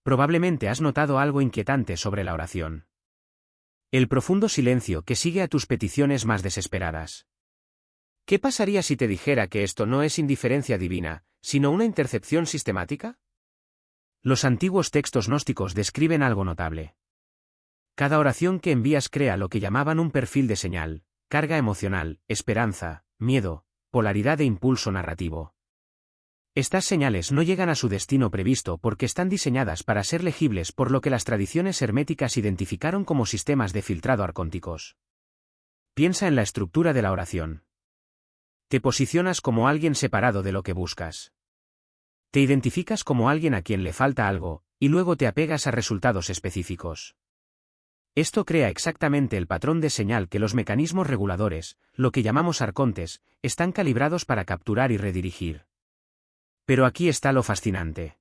probablemente has notado algo inquietante sobre la oración. El profundo silencio que sigue a tus peticiones más desesperadas. ¿Qué pasaría si te dijera que esto no es indiferencia divina, sino una intercepción sistemática? Los antiguos textos gnósticos describen algo notable. Cada oración que envías crea lo que llamaban un perfil de señal, carga emocional, esperanza, miedo, polaridad e impulso narrativo. Estas señales no llegan a su destino previsto porque están diseñadas para ser legibles por lo que las tradiciones herméticas identificaron como sistemas de filtrado arcónticos. Piensa en la estructura de la oración. Te posicionas como alguien separado de lo que buscas. Te identificas como alguien a quien le falta algo, y luego te apegas a resultados específicos. Esto crea exactamente el patrón de señal que los mecanismos reguladores, lo que llamamos arcontes, están calibrados para capturar y redirigir. Pero aquí está lo fascinante.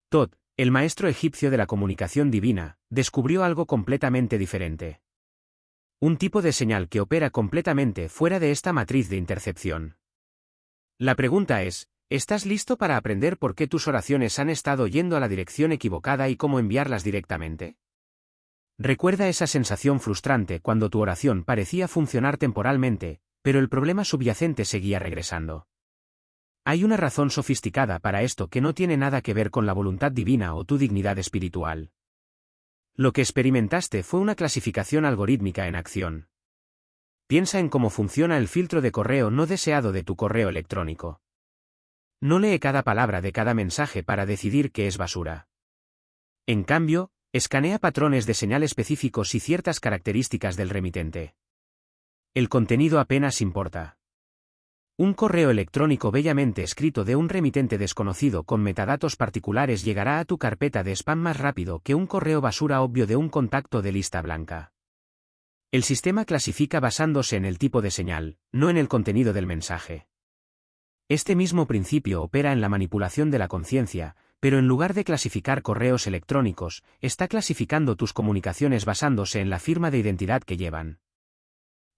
Thoth, el maestro egipcio de la comunicación divina, descubrió algo completamente diferente. Un tipo de señal que opera completamente fuera de esta matriz de intercepción. La pregunta es, ¿estás listo para aprender por qué tus oraciones han estado yendo a la dirección equivocada y cómo enviarlas directamente? Recuerda esa sensación frustrante cuando tu oración parecía funcionar temporalmente, pero el problema subyacente seguía regresando. Hay una razón sofisticada para esto que no tiene nada que ver con la voluntad divina o tu dignidad espiritual. Lo que experimentaste fue una clasificación algorítmica en acción. Piensa en cómo funciona el filtro de correo no deseado de tu correo electrónico. No lee cada palabra de cada mensaje para decidir qué es basura. En cambio, escanea patrones de señal específicos y ciertas características del remitente. El contenido apenas importa. Un correo electrónico bellamente escrito de un remitente desconocido con metadatos particulares llegará a tu carpeta de spam más rápido que un correo basura obvio de un contacto de lista blanca. El sistema clasifica basándose en el tipo de señal, no en el contenido del mensaje. Este mismo principio opera en la manipulación de la conciencia, pero en lugar de clasificar correos electrónicos, está clasificando tus comunicaciones basándose en la firma de identidad que llevan.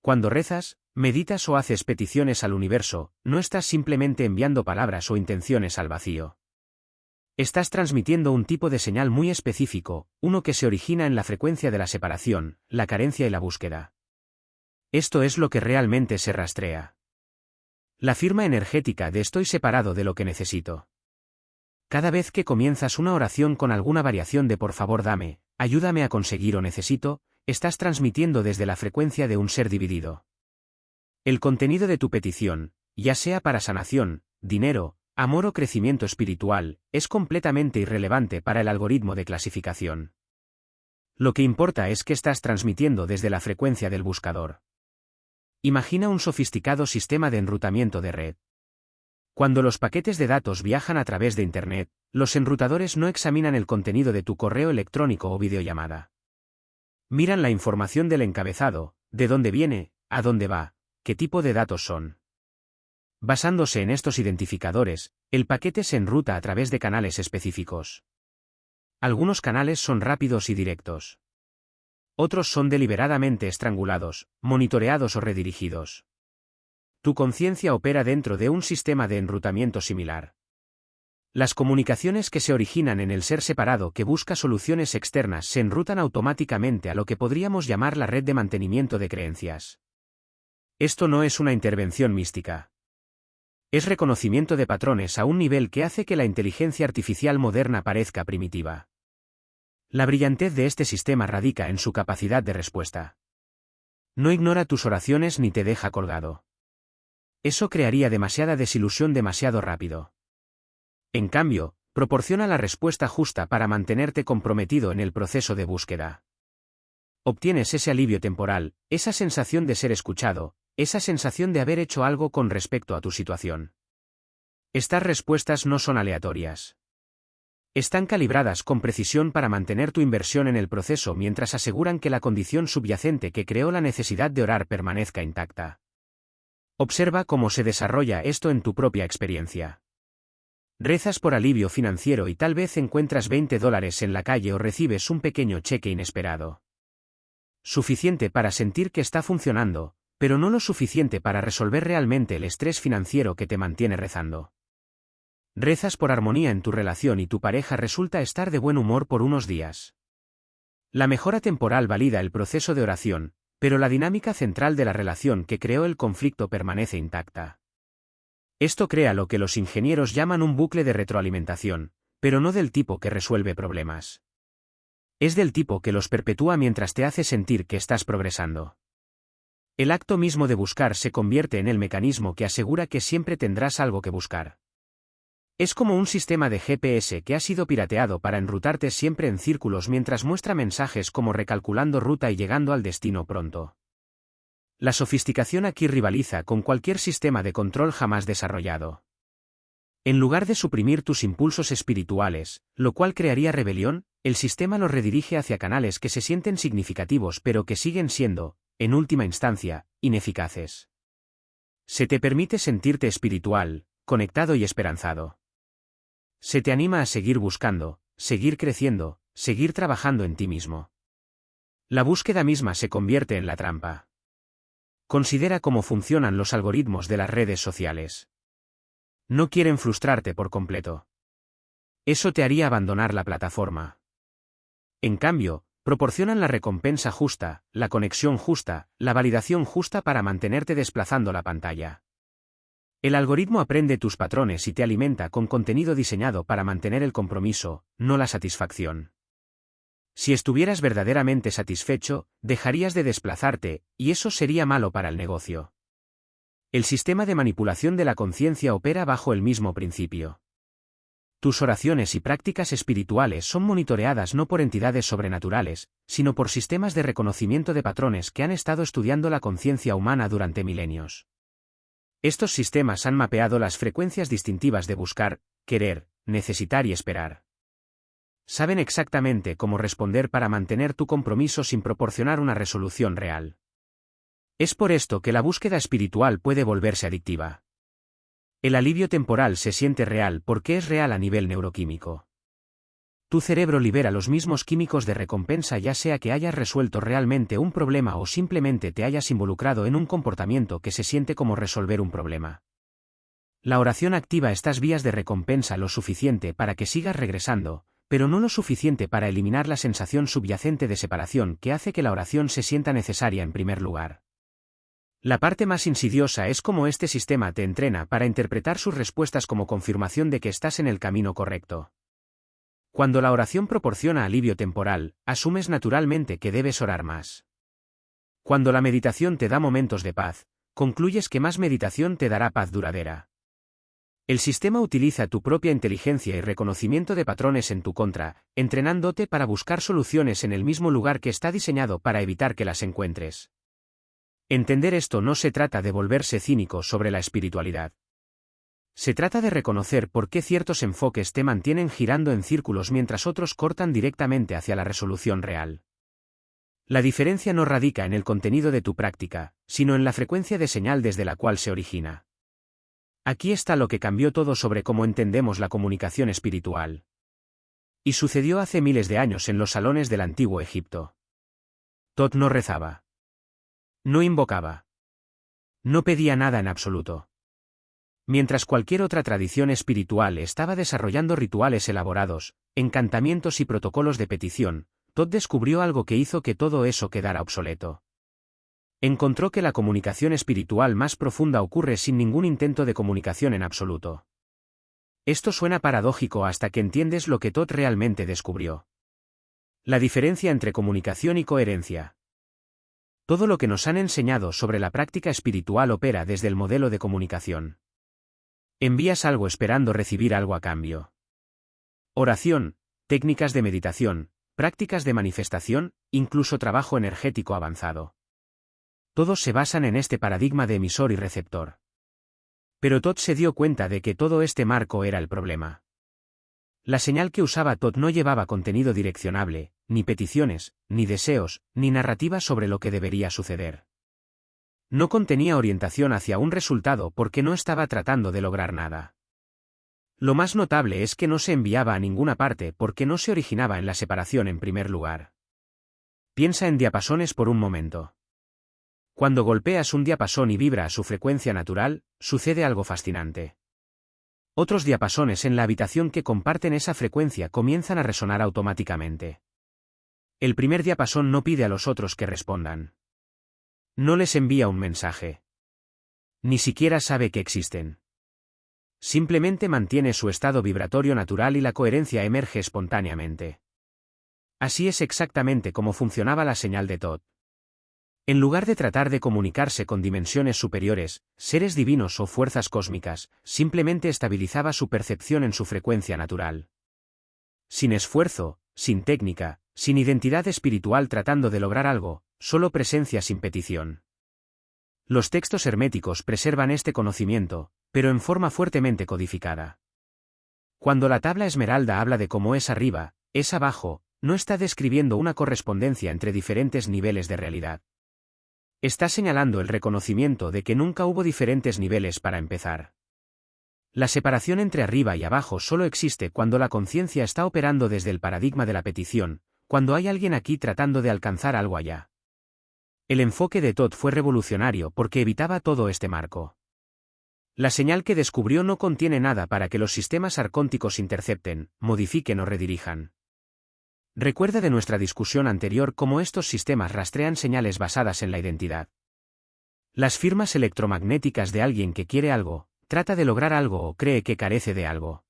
Cuando rezas, meditas o haces peticiones al universo, no estás simplemente enviando palabras o intenciones al vacío. Estás transmitiendo un tipo de señal muy específico, uno que se origina en la frecuencia de la separación, la carencia y la búsqueda. Esto es lo que realmente se rastrea. La firma energética de estoy separado de lo que necesito. Cada vez que comienzas una oración con alguna variación de por favor dame, ayúdame a conseguir o necesito, estás transmitiendo desde la frecuencia de un ser dividido. El contenido de tu petición, ya sea para sanación, dinero, amor o crecimiento espiritual, es completamente irrelevante para el algoritmo de clasificación. Lo que importa es que estás transmitiendo desde la frecuencia del buscador. Imagina un sofisticado sistema de enrutamiento de red. Cuando los paquetes de datos viajan a través de Internet, los enrutadores no examinan el contenido de tu correo electrónico o videollamada. Miran la información del encabezado, de dónde viene, a dónde va, qué tipo de datos son. Basándose en estos identificadores, el paquete se enruta a través de canales específicos. Algunos canales son rápidos y directos. Otros son deliberadamente estrangulados, monitoreados o redirigidos. Tu conciencia opera dentro de un sistema de enrutamiento similar. Las comunicaciones que se originan en el ser separado que busca soluciones externas se enrutan automáticamente a lo que podríamos llamar la red de mantenimiento de creencias. Esto no es una intervención mística. Es reconocimiento de patrones a un nivel que hace que la inteligencia artificial moderna parezca primitiva. La brillantez de este sistema radica en su capacidad de respuesta. No ignora tus oraciones ni te deja colgado. Eso crearía demasiada desilusión demasiado rápido. En cambio, proporciona la respuesta justa para mantenerte comprometido en el proceso de búsqueda. Obtienes ese alivio temporal, esa sensación de ser escuchado, esa sensación de haber hecho algo con respecto a tu situación. Estas respuestas no son aleatorias. Están calibradas con precisión para mantener tu inversión en el proceso mientras aseguran que la condición subyacente que creó la necesidad de orar permanezca intacta. Observa cómo se desarrolla esto en tu propia experiencia. Rezas por alivio financiero y tal vez encuentras $20 en la calle o recibes un pequeño cheque inesperado. Suficiente para sentir que está funcionando, pero no lo suficiente para resolver realmente el estrés financiero que te mantiene rezando. Rezas por armonía en tu relación y tu pareja resulta estar de buen humor por unos días. La mejora temporal valida el proceso de oración, pero la dinámica central de la relación que creó el conflicto permanece intacta. Esto crea lo que los ingenieros llaman un bucle de retroalimentación, pero no del tipo que resuelve problemas. Es del tipo que los perpetúa mientras te hace sentir que estás progresando. El acto mismo de buscar se convierte en el mecanismo que asegura que siempre tendrás algo que buscar. Es como un sistema de GPS que ha sido pirateado para enrutarte siempre en círculos mientras muestra mensajes como recalculando ruta y llegando al destino pronto. La sofisticación aquí rivaliza con cualquier sistema de control jamás desarrollado. En lugar de suprimir tus impulsos espirituales, lo cual crearía rebelión, el sistema los redirige hacia canales que se sienten significativos pero que siguen siendo, en última instancia, ineficaces. Se te permite sentirte espiritual, conectado y esperanzado. Se te anima a seguir buscando, seguir creciendo, seguir trabajando en ti mismo. La búsqueda misma se convierte en la trampa. Considera cómo funcionan los algoritmos de las redes sociales. No quieren frustrarte por completo. Eso te haría abandonar la plataforma. En cambio, proporcionan la recompensa justa, la conexión justa, la validación justa para mantenerte desplazando la pantalla. El algoritmo aprende tus patrones y te alimenta con contenido diseñado para mantener el compromiso, no la satisfacción. Si estuvieras verdaderamente satisfecho, dejarías de desplazarte, y eso sería malo para el negocio. El sistema de manipulación de la conciencia opera bajo el mismo principio. Tus oraciones y prácticas espirituales son monitoreadas no por entidades sobrenaturales, sino por sistemas de reconocimiento de patrones que han estado estudiando la conciencia humana durante milenios. Estos sistemas han mapeado las frecuencias distintivas de buscar, querer, necesitar y esperar. Saben exactamente cómo responder para mantener tu compromiso sin proporcionar una resolución real. Es por esto que la búsqueda espiritual puede volverse adictiva. El alivio temporal se siente real porque es real a nivel neuroquímico. Tu cerebro libera los mismos químicos de recompensa ya sea que hayas resuelto realmente un problema o simplemente te hayas involucrado en un comportamiento que se siente como resolver un problema. La oración activa estas vías de recompensa lo suficiente para que sigas regresando, pero no lo suficiente para eliminar la sensación subyacente de separación que hace que la oración se sienta necesaria en primer lugar. La parte más insidiosa es cómo este sistema te entrena para interpretar sus respuestas como confirmación de que estás en el camino correcto. Cuando la oración proporciona alivio temporal, asumes naturalmente que debes orar más. Cuando la meditación te da momentos de paz, concluyes que más meditación te dará paz duradera. El sistema utiliza tu propia inteligencia y reconocimiento de patrones en tu contra, entrenándote para buscar soluciones en el mismo lugar que está diseñado para evitar que las encuentres. Entender esto no se trata de volverse cínico sobre la espiritualidad. Se trata de reconocer por qué ciertos enfoques te mantienen girando en círculos mientras otros cortan directamente hacia la resolución real. La diferencia no radica en el contenido de tu práctica, sino en la frecuencia de señal desde la cual se origina. Aquí está lo que cambió todo sobre cómo entendemos la comunicación espiritual. Y sucedió hace miles de años en los salones del antiguo Egipto. Tot no rezaba. No invocaba. No pedía nada en absoluto. Mientras cualquier otra tradición espiritual estaba desarrollando rituales elaborados, encantamientos y protocolos de petición, Tot descubrió algo que hizo que todo eso quedara obsoleto. Encontró que la comunicación espiritual más profunda ocurre sin ningún intento de comunicación en absoluto. Esto suena paradójico hasta que entiendes lo que Tot realmente descubrió. La diferencia entre comunicación y coherencia. Todo lo que nos han enseñado sobre la práctica espiritual opera desde el modelo de comunicación. Envías algo esperando recibir algo a cambio. Oración, técnicas de meditación, prácticas de manifestación, incluso trabajo energético avanzado. Todos se basan en este paradigma de emisor y receptor. Pero Tot se dio cuenta de que todo este marco era el problema. La señal que usaba Tot no llevaba contenido direccionable, ni peticiones, ni deseos, ni narrativa sobre lo que debería suceder. No contenía orientación hacia un resultado porque no estaba tratando de lograr nada. Lo más notable es que no se enviaba a ninguna parte porque no se originaba en la separación en primer lugar. Piensa en diapasones por un momento. Cuando golpeas un diapasón y vibra a su frecuencia natural, sucede algo fascinante. Otros diapasones en la habitación que comparten esa frecuencia comienzan a resonar automáticamente. El primer diapasón no pide a los otros que respondan. No les envía un mensaje. Ni siquiera sabe que existen. Simplemente mantiene su estado vibratorio natural y la coherencia emerge espontáneamente. Así es exactamente como funcionaba la señal de Thoth. En lugar de tratar de comunicarse con dimensiones superiores, seres divinos o fuerzas cósmicas, simplemente estabilizaba su percepción en su frecuencia natural. Sin esfuerzo, sin técnica, sin identidad espiritual tratando de lograr algo, solo presencia sin petición. Los textos herméticos preservan este conocimiento, pero en forma fuertemente codificada. Cuando la tabla esmeralda habla de cómo es arriba, es abajo, no está describiendo una correspondencia entre diferentes niveles de realidad. Está señalando el reconocimiento de que nunca hubo diferentes niveles para empezar. La separación entre arriba y abajo solo existe cuando la conciencia está operando desde el paradigma de la petición, cuando hay alguien aquí tratando de alcanzar algo allá. El enfoque de Thoth fue revolucionario porque evitaba todo este marco. La señal que descubrió no contiene nada para que los sistemas arcónticos intercepten, modifiquen o redirijan. Recuerda de nuestra discusión anterior cómo estos sistemas rastrean señales basadas en la identidad. Las firmas electromagnéticas de alguien que quiere algo, trata de lograr algo o cree que carece de algo.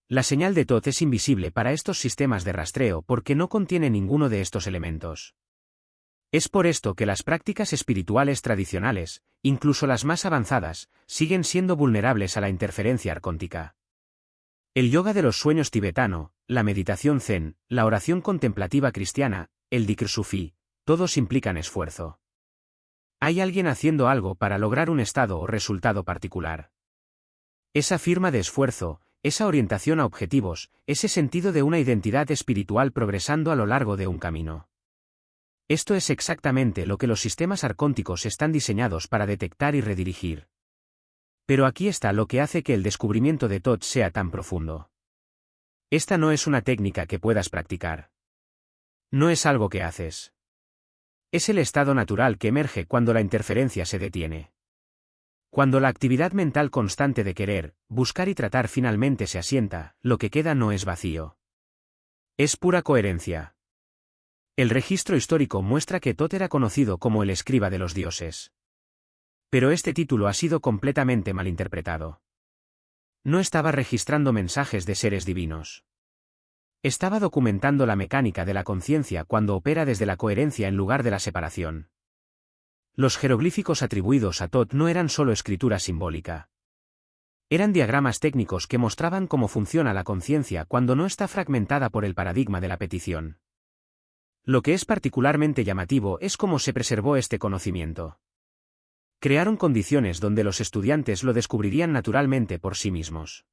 La señal de Thoth es invisible para estos sistemas de rastreo porque no contiene ninguno de estos elementos. Es por esto que las prácticas espirituales tradicionales, incluso las más avanzadas, siguen siendo vulnerables a la interferencia arcóntica. El yoga de los sueños tibetano, la meditación zen, la oración contemplativa cristiana, el dhikr sufí, todos implican esfuerzo. Hay alguien haciendo algo para lograr un estado o resultado particular. Esa firma de esfuerzo, esa orientación a objetivos, ese sentido de una identidad espiritual progresando a lo largo de un camino. Esto es exactamente lo que los sistemas arcónticos están diseñados para detectar y redirigir. Pero aquí está lo que hace que el descubrimiento de Thoth sea tan profundo. Esta no es una técnica que puedas practicar. No es algo que haces. Es el estado natural que emerge cuando la interferencia se detiene. Cuando la actividad mental constante de querer, buscar y tratar finalmente se asienta, lo que queda no es vacío. Es pura coherencia. El registro histórico muestra que Thoth era conocido como el escriba de los dioses. Pero este título ha sido completamente malinterpretado. No estaba registrando mensajes de seres divinos. Estaba documentando la mecánica de la conciencia cuando opera desde la coherencia en lugar de la separación. Los jeroglíficos atribuidos a Thoth no eran solo escritura simbólica. Eran diagramas técnicos que mostraban cómo funciona la conciencia cuando no está fragmentada por el paradigma de la petición. Lo que es particularmente llamativo es cómo se preservó este conocimiento. Crearon condiciones donde los estudiantes lo descubrirían naturalmente por sí mismos.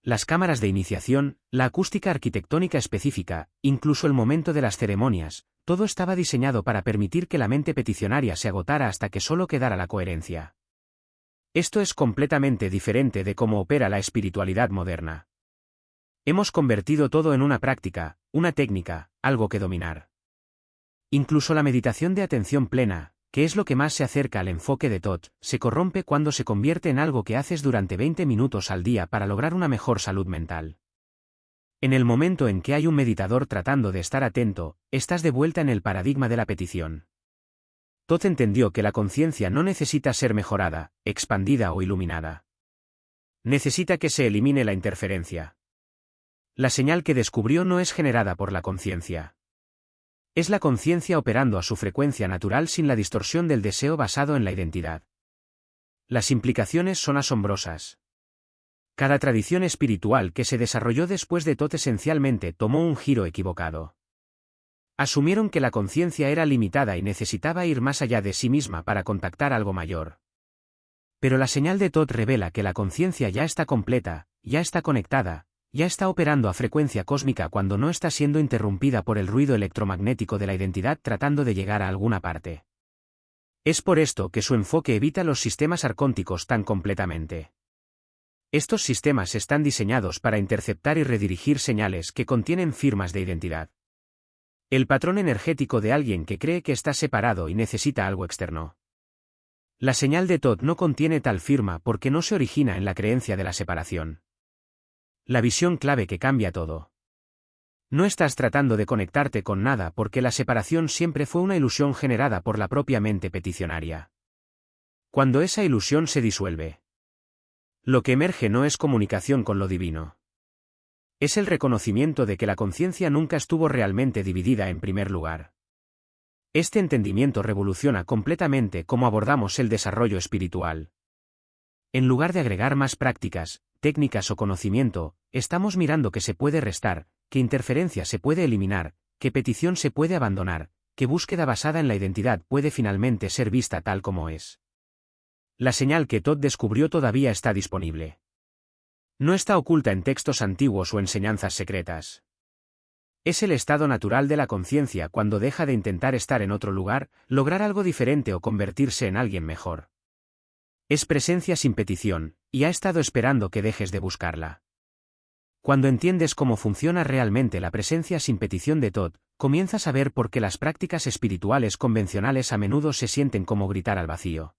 Las cámaras de iniciación, la acústica arquitectónica específica, incluso el momento de las ceremonias, todo estaba diseñado para permitir que la mente peticionaria se agotara hasta que solo quedara la coherencia. Esto es completamente diferente de cómo opera la espiritualidad moderna. Hemos convertido todo en una práctica, una técnica, algo que dominar. Incluso la meditación de atención plena, que es lo que más se acerca al enfoque de Thoth, se corrompe cuando se convierte en algo que haces durante 20 minutos al día para lograr una mejor salud mental. En el momento en que hay un meditador tratando de estar atento, estás de vuelta en el paradigma de la petición. Thoth entendió que la conciencia no necesita ser mejorada, expandida o iluminada. Necesita que se elimine la interferencia. La señal que descubrió no es generada por la conciencia. Es la conciencia operando a su frecuencia natural sin la distorsión del deseo basado en la identidad. Las implicaciones son asombrosas. Cada tradición espiritual que se desarrolló después de Thoth esencialmente tomó un giro equivocado. Asumieron que la conciencia era limitada y necesitaba ir más allá de sí misma para contactar algo mayor. Pero la señal de Thoth revela que la conciencia ya está completa, ya está conectada, ya está operando a frecuencia cósmica cuando no está siendo interrumpida por el ruido electromagnético de la identidad tratando de llegar a alguna parte. Es por esto que su enfoque evita los sistemas arcónticos tan completamente. Estos sistemas están diseñados para interceptar y redirigir señales que contienen firmas de identidad. El patrón energético de alguien que cree que está separado y necesita algo externo. La señal de Todd no contiene tal firma porque no se origina en la creencia de la separación. La visión clave que cambia todo. No estás tratando de conectarte con nada porque la separación siempre fue una ilusión generada por la propia mente peticionaria. Cuando esa ilusión se disuelve, lo que emerge no es comunicación con lo divino. Es el reconocimiento de que la conciencia nunca estuvo realmente dividida en primer lugar. Este entendimiento revoluciona completamente cómo abordamos el desarrollo espiritual. En lugar de agregar más prácticas, técnicas o conocimiento, estamos mirando que se puede restar, que interferencia se puede eliminar, que petición se puede abandonar, que búsqueda basada en la identidad puede finalmente ser vista tal como es. La señal que Todd descubrió todavía está disponible. No está oculta en textos antiguos o enseñanzas secretas. Es el estado natural de la conciencia cuando deja de intentar estar en otro lugar, lograr algo diferente o convertirse en alguien mejor. Es presencia sin petición, y ha estado esperando que dejes de buscarla. Cuando entiendes cómo funciona realmente la presencia sin petición de Todd, comienzas a ver por qué las prácticas espirituales convencionales a menudo se sienten como gritar al vacío.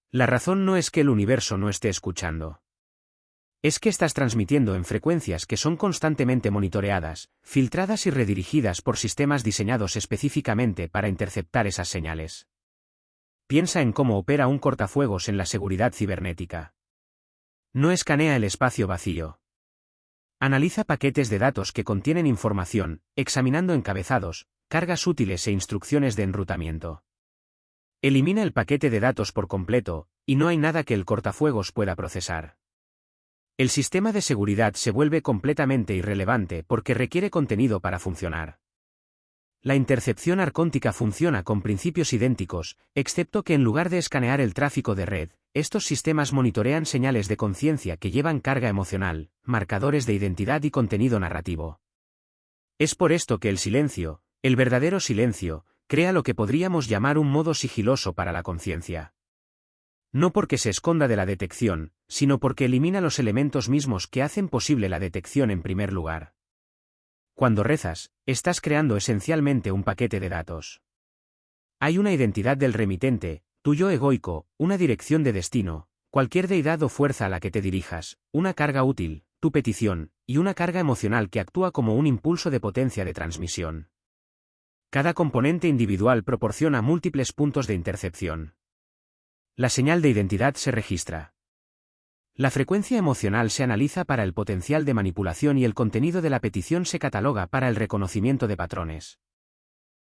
La razón no es que el universo no esté escuchando. Es que estás transmitiendo en frecuencias que son constantemente monitoreadas, filtradas y redirigidas por sistemas diseñados específicamente para interceptar esas señales. Piensa en cómo opera un cortafuegos en la seguridad cibernética. No escanea el espacio vacío. Analiza paquetes de datos que contienen información, examinando encabezados, cargas útiles e instrucciones de enrutamiento. Elimina el paquete de datos por completo, y no hay nada que el cortafuegos pueda procesar. El sistema de seguridad se vuelve completamente irrelevante porque requiere contenido para funcionar. La intercepción arcóntica funciona con principios idénticos, excepto que en lugar de escanear el tráfico de red, estos sistemas monitorean señales de conciencia que llevan carga emocional, marcadores de identidad y contenido narrativo. Es por esto que el silencio, el verdadero silencio, crea lo que podríamos llamar un modo sigiloso para la conciencia. No porque se esconda de la detección, sino porque elimina los elementos mismos que hacen posible la detección en primer lugar. Cuando rezas, estás creando esencialmente un paquete de datos. Hay una identidad del remitente, tu yo egoico, una dirección de destino, cualquier deidad o fuerza a la que te dirijas, una carga útil, tu petición, y una carga emocional que actúa como un impulso de potencia de transmisión. Cada componente individual proporciona múltiples puntos de intercepción. La señal de identidad se registra. La frecuencia emocional se analiza para el potencial de manipulación y el contenido de la petición se cataloga para el reconocimiento de patrones.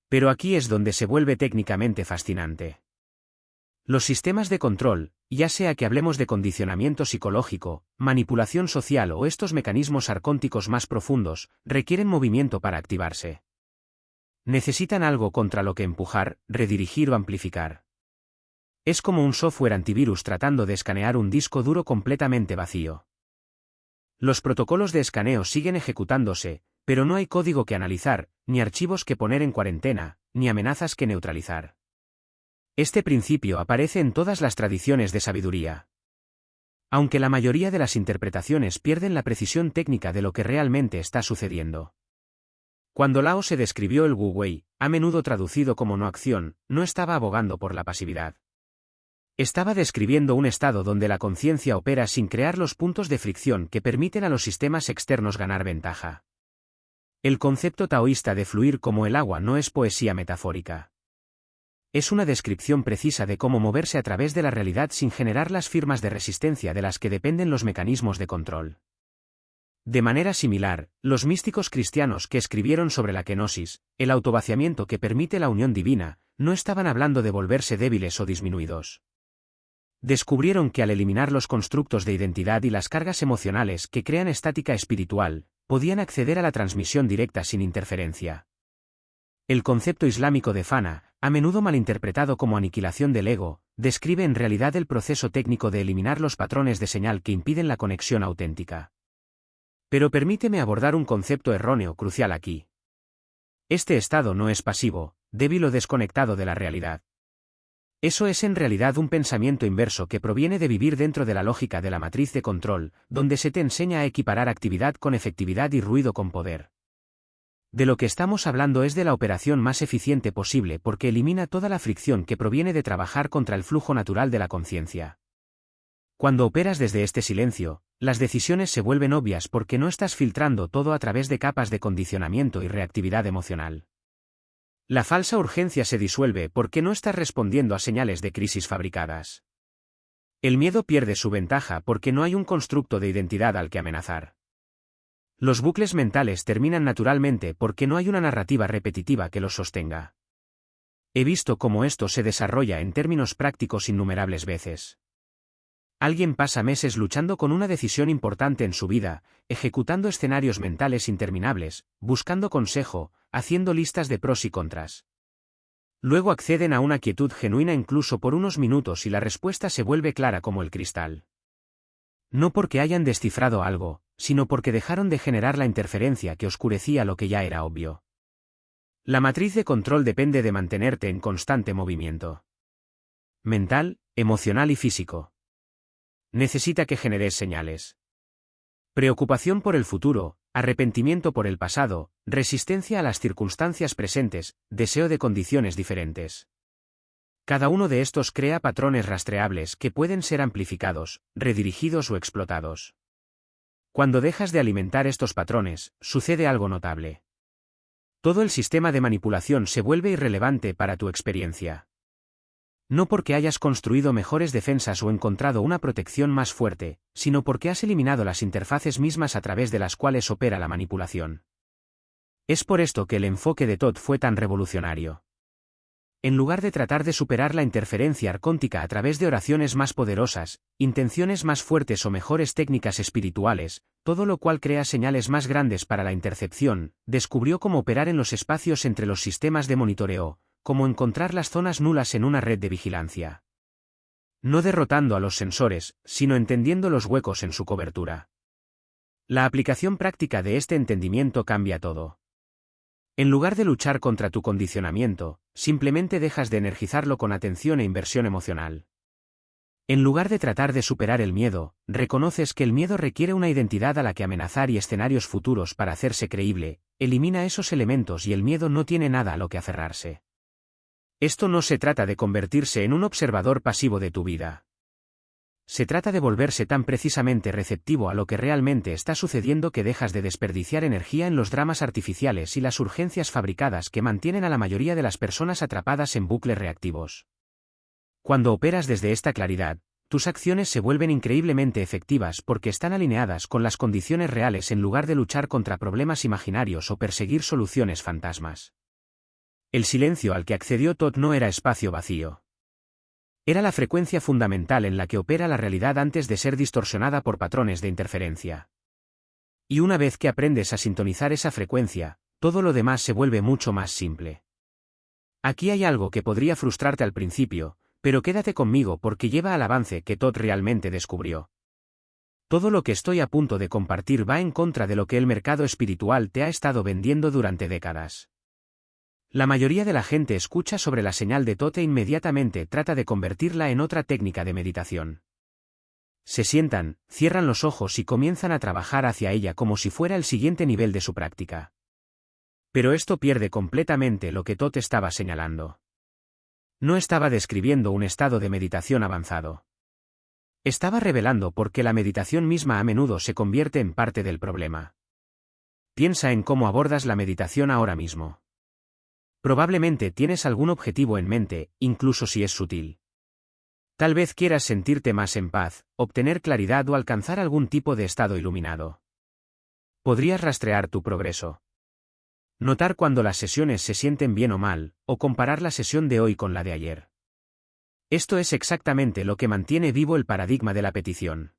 Pero aquí es donde se vuelve técnicamente fascinante. Los sistemas de control, ya sea que hablemos de condicionamiento psicológico, manipulación social o estos mecanismos arcónticos más profundos, requieren movimiento para activarse. Necesitan algo contra lo que empujar, redirigir o amplificar. Es como un software antivirus tratando de escanear un disco duro completamente vacío. Los protocolos de escaneo siguen ejecutándose, pero no hay código que analizar, ni archivos que poner en cuarentena, ni amenazas que neutralizar. Este principio aparece en todas las tradiciones de sabiduría. Aunque la mayoría de las interpretaciones pierden la precisión técnica de lo que realmente está sucediendo. Cuando Lao se describió el Wu Wei, a menudo traducido como no acción, no estaba abogando por la pasividad. Estaba describiendo un estado donde la conciencia opera sin crear los puntos de fricción que permiten a los sistemas externos ganar ventaja. El concepto taoísta de fluir como el agua no es poesía metafórica. Es una descripción precisa de cómo moverse a través de la realidad sin generar las firmas de resistencia de las que dependen los mecanismos de control. De manera similar, los místicos cristianos que escribieron sobre la kenosis, el autovaciamiento que permite la unión divina, no estaban hablando de volverse débiles o disminuidos. Descubrieron que al eliminar los constructos de identidad y las cargas emocionales que crean estática espiritual, podían acceder a la transmisión directa sin interferencia. El concepto islámico de fana, a menudo malinterpretado como aniquilación del ego, describe en realidad el proceso técnico de eliminar los patrones de señal que impiden la conexión auténtica. Pero permíteme abordar un concepto erróneo crucial aquí. Este estado no es pasivo, débil o desconectado de la realidad. Eso es en realidad un pensamiento inverso que proviene de vivir dentro de la lógica de la matriz de control, donde se te enseña a equiparar actividad con efectividad y ruido con poder. De lo que estamos hablando es de la operación más eficiente posible porque elimina toda la fricción que proviene de trabajar contra el flujo natural de la conciencia. Cuando operas desde este silencio, las decisiones se vuelven obvias porque no estás filtrando todo a través de capas de condicionamiento y reactividad emocional. La falsa urgencia se disuelve porque no estás respondiendo a señales de crisis fabricadas. El miedo pierde su ventaja porque no hay un constructo de identidad al que amenazar. Los bucles mentales terminan naturalmente porque no hay una narrativa repetitiva que los sostenga. He visto cómo esto se desarrolla en términos prácticos innumerables veces. Alguien pasa meses luchando con una decisión importante en su vida, ejecutando escenarios mentales interminables, buscando consejo, haciendo listas de pros y contras. Luego acceden a una quietud genuina incluso por unos minutos y la respuesta se vuelve clara como el cristal. No porque hayan descifrado algo, sino porque dejaron de generar la interferencia que oscurecía lo que ya era obvio. La matriz de control depende de mantenerte en constante movimiento. Mental, emocional y físico. Necesita que generes señales. Preocupación por el futuro, arrepentimiento por el pasado, resistencia a las circunstancias presentes, deseo de condiciones diferentes. Cada uno de estos crea patrones rastreables que pueden ser amplificados, redirigidos o explotados. Cuando dejas de alimentar estos patrones, sucede algo notable. Todo el sistema de manipulación se vuelve irrelevante para tu experiencia. No porque hayas construido mejores defensas o encontrado una protección más fuerte, sino porque has eliminado las interfaces mismas a través de las cuales opera la manipulación. Es por esto que el enfoque de Todd fue tan revolucionario. En lugar de tratar de superar la interferencia arcóntica a través de oraciones más poderosas, intenciones más fuertes o mejores técnicas espirituales, todo lo cual crea señales más grandes para la intercepción, descubrió cómo operar en los espacios entre los sistemas de monitoreo, cómo encontrar las zonas nulas en una red de vigilancia. No derrotando a los sensores, sino entendiendo los huecos en su cobertura. La aplicación práctica de este entendimiento cambia todo. En lugar de luchar contra tu condicionamiento, simplemente dejas de energizarlo con atención e inversión emocional. En lugar de tratar de superar el miedo, reconoces que el miedo requiere una identidad a la que amenazar y escenarios futuros para hacerse creíble, elimina esos elementos y el miedo no tiene nada a lo que aferrarse. Esto no se trata de convertirse en un observador pasivo de tu vida. Se trata de volverse tan precisamente receptivo a lo que realmente está sucediendo que dejas de desperdiciar energía en los dramas artificiales y las urgencias fabricadas que mantienen a la mayoría de las personas atrapadas en bucles reactivos. Cuando operas desde esta claridad, tus acciones se vuelven increíblemente efectivas porque están alineadas con las condiciones reales en lugar de luchar contra problemas imaginarios o perseguir soluciones fantasmas. El silencio al que accedió Todd no era espacio vacío. Era la frecuencia fundamental en la que opera la realidad antes de ser distorsionada por patrones de interferencia. Y una vez que aprendes a sintonizar esa frecuencia, todo lo demás se vuelve mucho más simple. Aquí hay algo que podría frustrarte al principio, pero quédate conmigo porque lleva al avance que Todd realmente descubrió. Todo lo que estoy a punto de compartir va en contra de lo que el mercado espiritual te ha estado vendiendo durante décadas. La mayoría de la gente escucha sobre la señal de Todd e inmediatamente trata de convertirla en otra técnica de meditación. Se sientan, cierran los ojos y comienzan a trabajar hacia ella como si fuera el siguiente nivel de su práctica. Pero esto pierde completamente lo que Todd estaba señalando. No estaba describiendo un estado de meditación avanzado. Estaba revelando por qué la meditación misma a menudo se convierte en parte del problema. Piensa en cómo abordas la meditación ahora mismo. Probablemente tienes algún objetivo en mente, incluso si es sutil. Tal vez quieras sentirte más en paz, obtener claridad o alcanzar algún tipo de estado iluminado. Podrías rastrear tu progreso. Notar cuando las sesiones se sienten bien o mal, o comparar la sesión de hoy con la de ayer. Esto es exactamente lo que mantiene vivo el paradigma de la petición.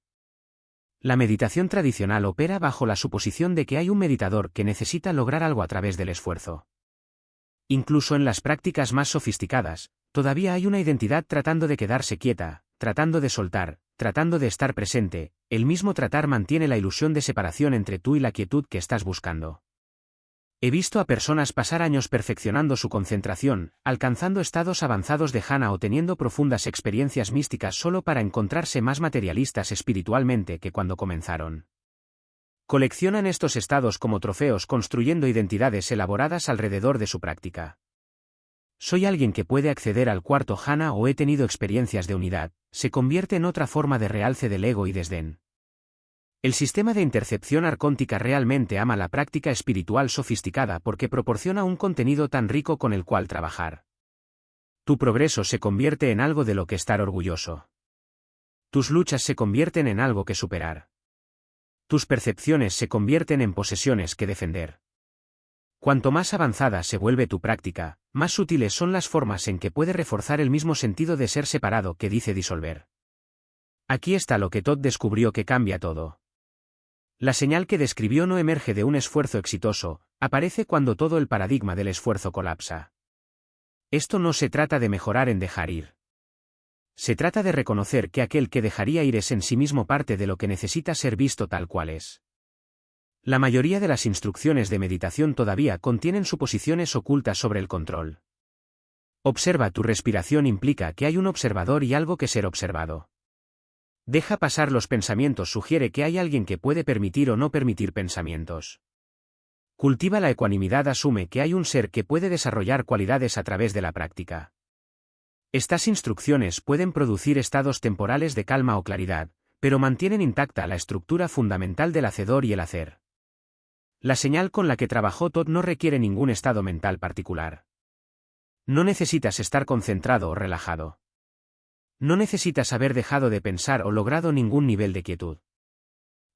La meditación tradicional opera bajo la suposición de que hay un meditador que necesita lograr algo a través del esfuerzo. Incluso en las prácticas más sofisticadas, todavía hay una identidad tratando de quedarse quieta, tratando de soltar, tratando de estar presente. El mismo tratar mantiene la ilusión de separación entre tú y la quietud que estás buscando. He visto a personas pasar años perfeccionando su concentración, alcanzando estados avanzados de jhana o teniendo profundas experiencias místicas solo para encontrarse más materialistas espiritualmente que cuando comenzaron. Coleccionan estos estados como trofeos construyendo identidades elaboradas alrededor de su práctica. Soy alguien que puede acceder al cuarto jhana o he tenido experiencias de unidad, se convierte en otra forma de realce del ego y desdén. El sistema de intercepción arcóntica realmente ama la práctica espiritual sofisticada porque proporciona un contenido tan rico con el cual trabajar. Tu progreso se convierte en algo de lo que estar orgulloso. Tus luchas se convierten en algo que superar. Tus percepciones se convierten en posesiones que defender. Cuanto más avanzada se vuelve tu práctica, más sutiles son las formas en que puede reforzar el mismo sentido de ser separado que dice disolver. Aquí está lo que Todd descubrió que cambia todo. La señal que describió no emerge de un esfuerzo exitoso, aparece cuando todo el paradigma del esfuerzo colapsa. Esto no se trata de mejorar en dejar ir. Se trata de reconocer que aquel que dejaría ir es en sí mismo parte de lo que necesita ser visto tal cual es. La mayoría de las instrucciones de meditación todavía contienen suposiciones ocultas sobre el control. Observa tu respiración implica que hay un observador y algo que ser observado. Deja pasar los pensamientos sugiere que hay alguien que puede permitir o no permitir pensamientos. Cultiva la ecuanimidad asume que hay un ser que puede desarrollar cualidades a través de la práctica. Estas instrucciones pueden producir estados temporales de calma o claridad, pero mantienen intacta la estructura fundamental del hacedor y el hacer. La señal con la que trabajó Todd no requiere ningún estado mental particular. No necesitas estar concentrado o relajado. No necesitas haber dejado de pensar o logrado ningún nivel de quietud.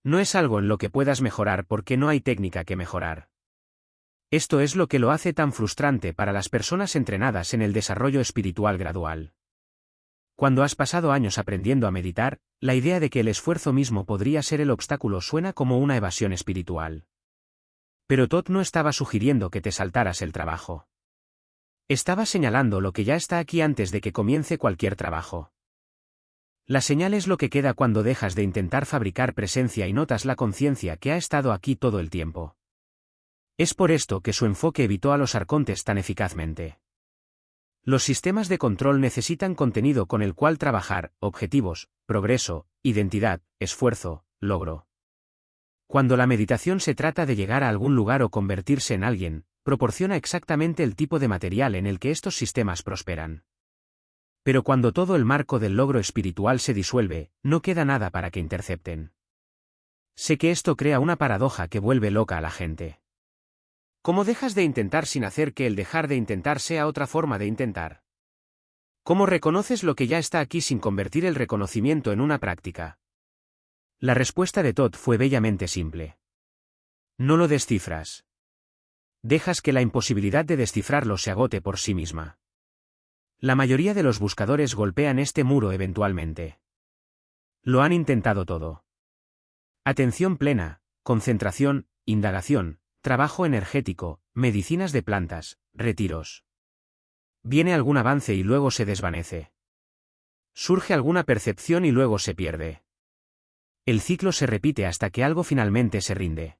No es algo en lo que puedas mejorar porque no hay técnica que mejorar. Esto es lo que lo hace tan frustrante para las personas entrenadas en el desarrollo espiritual gradual. Cuando has pasado años aprendiendo a meditar, la idea de que el esfuerzo mismo podría ser el obstáculo suena como una evasión espiritual. Pero Todd no estaba sugiriendo que te saltaras el trabajo. Estaba señalando lo que ya está aquí antes de que comience cualquier trabajo. La señal es lo que queda cuando dejas de intentar fabricar presencia y notas la conciencia que ha estado aquí todo el tiempo. Es por esto que su enfoque evitó a los arcontes tan eficazmente. Los sistemas de control necesitan contenido con el cual trabajar, objetivos, progreso, identidad, esfuerzo, logro. Cuando la meditación se trata de llegar a algún lugar o convertirse en alguien, proporciona exactamente el tipo de material en el que estos sistemas prosperan. Pero cuando todo el marco del logro espiritual se disuelve, no queda nada para que intercepten. Sé que esto crea una paradoja que vuelve loca a la gente. ¿Cómo dejas de intentar sin hacer que el dejar de intentar sea otra forma de intentar? ¿Cómo reconoces lo que ya está aquí sin convertir el reconocimiento en una práctica? La respuesta de Todd fue bellamente simple. No lo descifras. Dejas que la imposibilidad de descifrarlo se agote por sí misma. La mayoría de los buscadores golpean este muro eventualmente. Lo han intentado todo. Atención plena, concentración, indagación, trabajo energético, medicinas de plantas, retiros. Viene algún avance y luego se desvanece. Surge alguna percepción y luego se pierde. El ciclo se repite hasta que algo finalmente se rinde.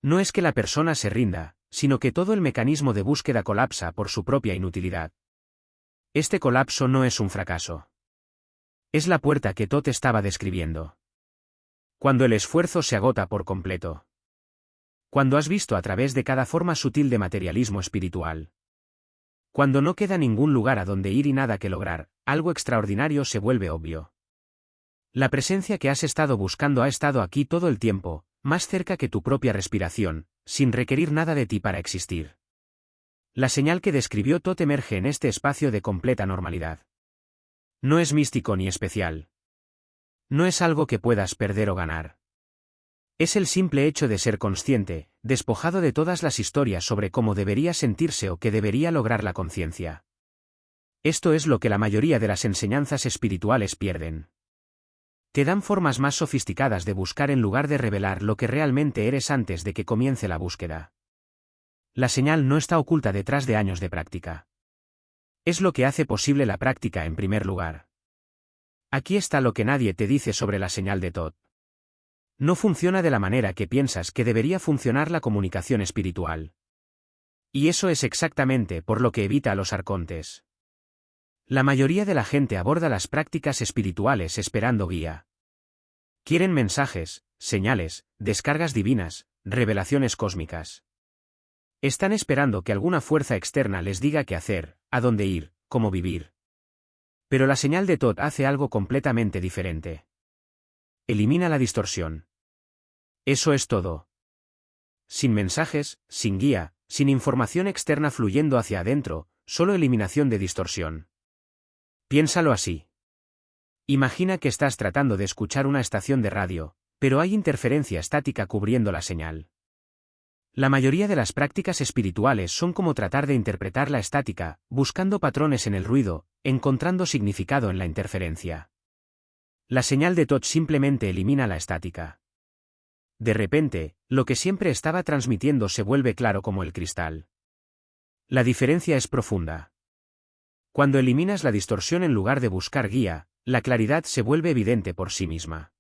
No es que la persona se rinda, sino que todo el mecanismo de búsqueda colapsa por su propia inutilidad. Este colapso no es un fracaso. Es la puerta que Todd estaba describiendo. Cuando el esfuerzo se agota por completo. Cuando has visto a través de cada forma sutil de materialismo espiritual. Cuando no queda ningún lugar a donde ir y nada que lograr, algo extraordinario se vuelve obvio. La presencia que has estado buscando ha estado aquí todo el tiempo, más cerca que tu propia respiración, sin requerir nada de ti para existir. La señal que describió Todd emerge en este espacio de completa normalidad. No es místico ni especial. No es algo que puedas perder o ganar. Es el simple hecho de ser consciente, despojado de todas las historias sobre cómo debería sentirse o qué debería lograr la conciencia. Esto es lo que la mayoría de las enseñanzas espirituales pierden. Te dan formas más sofisticadas de buscar en lugar de revelar lo que realmente eres antes de que comience la búsqueda. La señal no está oculta detrás de años de práctica. Es lo que hace posible la práctica en primer lugar. Aquí está lo que nadie te dice sobre la señal de Todd. No funciona de la manera que piensas que debería funcionar la comunicación espiritual. Y eso es exactamente por lo que evita a los arcontes. La mayoría de la gente aborda las prácticas espirituales esperando guía. Quieren mensajes, señales, descargas divinas, revelaciones cósmicas. Están esperando que alguna fuerza externa les diga qué hacer, a dónde ir, cómo vivir. Pero la señal de Thoth hace algo completamente diferente. Elimina la distorsión. Eso es todo. Sin mensajes, sin guía, sin información externa fluyendo hacia adentro, solo eliminación de distorsión. Piénsalo así. Imagina que estás tratando de escuchar una estación de radio, pero hay interferencia estática cubriendo la señal. La mayoría de las prácticas espirituales son como tratar de interpretar la estática, buscando patrones en el ruido, encontrando significado en la interferencia. La señal de Thoth simplemente elimina la estática. De repente, lo que siempre estaba transmitiendo se vuelve claro como el cristal. La diferencia es profunda. Cuando eliminas la distorsión en lugar de buscar guía, la claridad se vuelve evidente por sí misma.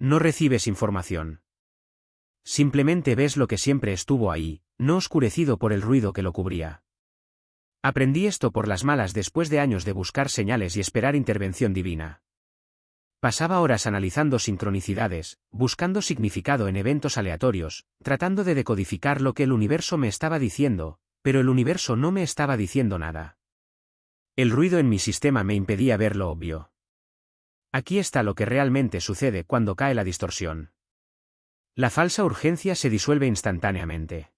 No recibes información. Simplemente ves lo que siempre estuvo ahí, no oscurecido por el ruido que lo cubría. Aprendí esto por las malas después de años de buscar señales y esperar intervención divina. Pasaba horas analizando sincronicidades, buscando significado en eventos aleatorios, tratando de decodificar lo que el universo me estaba diciendo, pero el universo no me estaba diciendo nada. El ruido en mi sistema me impedía ver lo obvio. Aquí está lo que realmente sucede cuando cae la distorsión. La falsa urgencia se disuelve instantáneamente.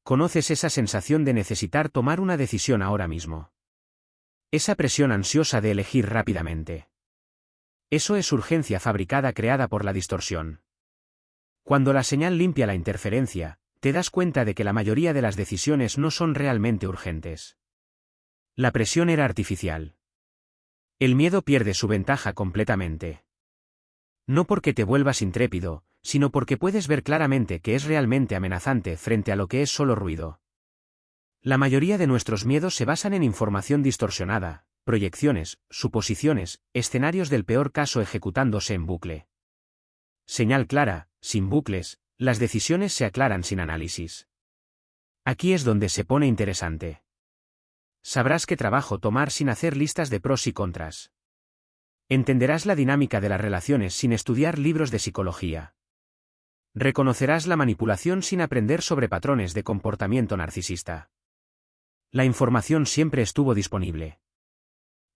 ¿Conoces esa sensación de necesitar tomar una decisión ahora mismo? Esa presión ansiosa de elegir rápidamente. Eso es urgencia fabricada creada por la distorsión. Cuando la señal limpia la interferencia, te das cuenta de que la mayoría de las decisiones no son realmente urgentes. La presión era artificial. El miedo pierde su ventaja completamente. No porque te vuelvas intrépido, sino porque puedes ver claramente que es realmente amenazante frente a lo que es solo ruido. La mayoría de nuestros miedos se basan en información distorsionada, proyecciones, suposiciones, escenarios del peor caso ejecutándose en bucle. Señal clara, sin bucles, las decisiones se aclaran sin análisis. Aquí es donde se pone interesante. Sabrás qué trabajo tomar sin hacer listas de pros y contras. Entenderás la dinámica de las relaciones sin estudiar libros de psicología. Reconocerás la manipulación sin aprender sobre patrones de comportamiento narcisista. La información siempre estuvo disponible.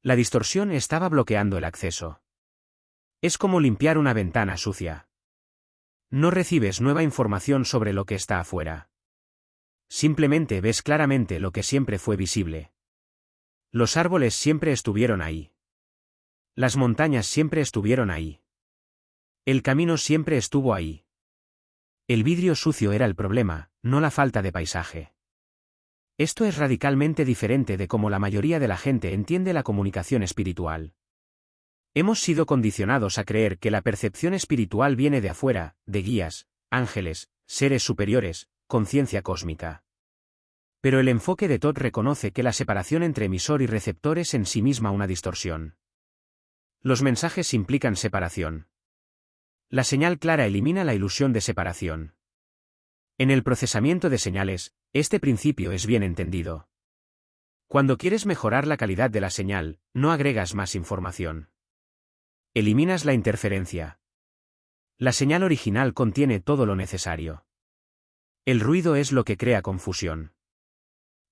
La distorsión estaba bloqueando el acceso. Es como limpiar una ventana sucia. No recibes nueva información sobre lo que está afuera. Simplemente ves claramente lo que siempre fue visible. Los árboles siempre estuvieron ahí. Las montañas siempre estuvieron ahí. El camino siempre estuvo ahí. El vidrio sucio era el problema, no la falta de paisaje. Esto es radicalmente diferente de cómo la mayoría de la gente entiende la comunicación espiritual. Hemos sido condicionados a creer que la percepción espiritual viene de afuera, de guías, ángeles, seres superiores, conciencia cósmica. Pero el enfoque de Thoth reconoce que la separación entre emisor y receptor es en sí misma una distorsión. Los mensajes implican separación. La señal clara elimina la ilusión de separación. En el procesamiento de señales, este principio es bien entendido. Cuando quieres mejorar la calidad de la señal, no agregas más información. Eliminas la interferencia. La señal original contiene todo lo necesario. El ruido es lo que crea confusión.